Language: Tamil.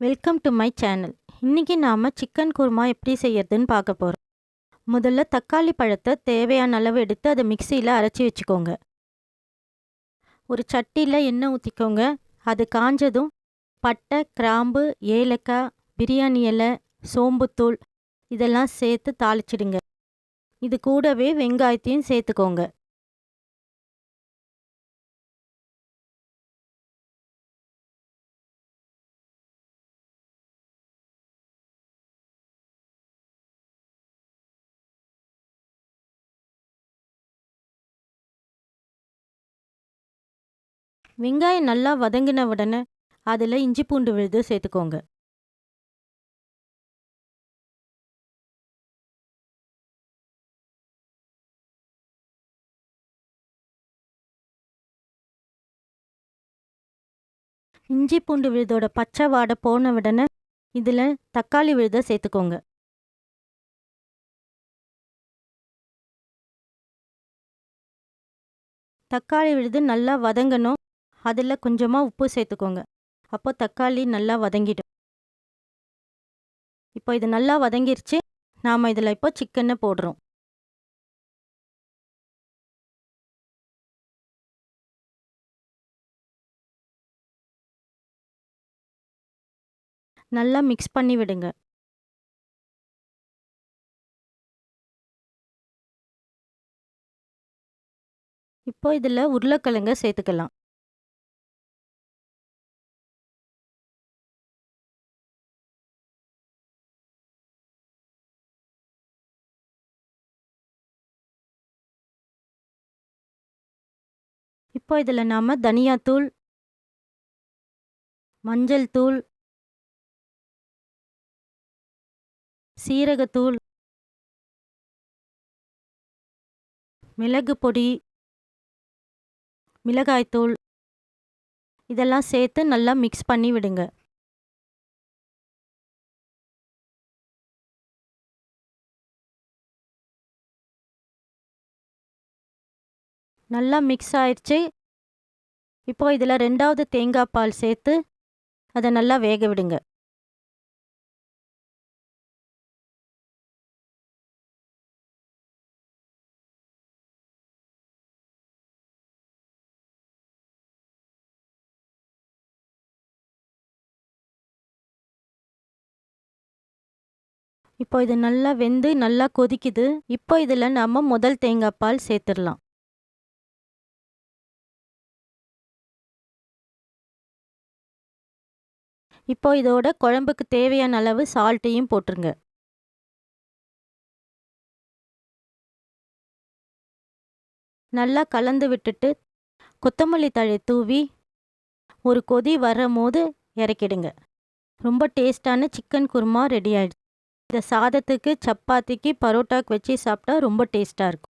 Welcome to my channel. இன்னைக்கு நாம சிக்கன் குருமா எப்படி செய்யறதுன்னு பார்க்க போறோம். முதல்ல தக்காளி பழத்தை தேவையான அளவு எடுத்து அதை மிக்சியில் அரைச்சி வச்சுக்கோங்க. ஒரு சட்டியில் எண்ணெய் ஊற்றிக்கோங்க. அது காஞ்சதும் பட்டை, கிராம்பு, ஏலக்காய், பிரியாணி இலை, சோம்புத்தூள் இதெல்லாம் சேர்த்து தாளிச்சிடுங்க. இது கூடவே வெங்காயத்தையும் சேர்த்துக்கோங்க. வெங்காயம் நல்லா வதங்கின உடனே அதில் இஞ்சி பூண்டு விழுது சேர்த்துக்கோங்க. இஞ்சி பூண்டு விழுதோட பச்சை வாடை போன உடனே இதில் தக்காளி விழுதை சேர்த்துக்கோங்க. தக்காளி விழுது நல்லா வதங்கணும். அதில் கொஞ்சமாக உப்பு சேர்த்துக்கோங்க. அப்போ தக்காளி நல்லா வதங்கிடும். இப்போ இது நல்லா வதங்கிருச்சு. நாம் இதில் இப்போ சிக்கனை போடுறோம். நல்லா மிக்ஸ் பண்ணி விடுங்க. இப்போ இதில் உருளைக்கிழங்க சேர்த்துக்கலாம். இப்போ இதில் நாம் தனியாத்தூள், மஞ்சள் தூள், சீரகத்தூள், மிளகு பொடி, மிளகாய்த்தூள் இதெல்லாம் சேர்த்து நல்லா மிக்ஸ் பண்ணி விடுங்க. நல்லா மிக்ஸ் ஆயிடுச்சு. இப்போ இதில் 2வது தேங்காய் பால் சேர்த்து அதை நல்லா வேக விடுங்க. இப்போ இது நல்லா வெந்து நல்லா கொதிக்குது. இப்போ இதில் நம்ம முதல் தேங்காய் பால் சேர்த்துடலாம். இப்போ இதோட குழம்புக்கு தேவையான அளவு சால்ட்டையும் போட்டுருங்க. நல்லா கலந்து விட்டுட்டு கொத்தமல்லி தழை தூவி ஒரு கொதி வரும்போது இறக்கிடுங்க. ரொம்ப டேஸ்டான சிக்கன் குருமா ரெடி ஆயிடுச்சு. இதை சாதத்துக்கு, சப்பாத்திக்கு, பரோட்டாக்கு வச்சு சாப்பிட்டா ரொம்ப டேஸ்ட்டாக இருக்கும்.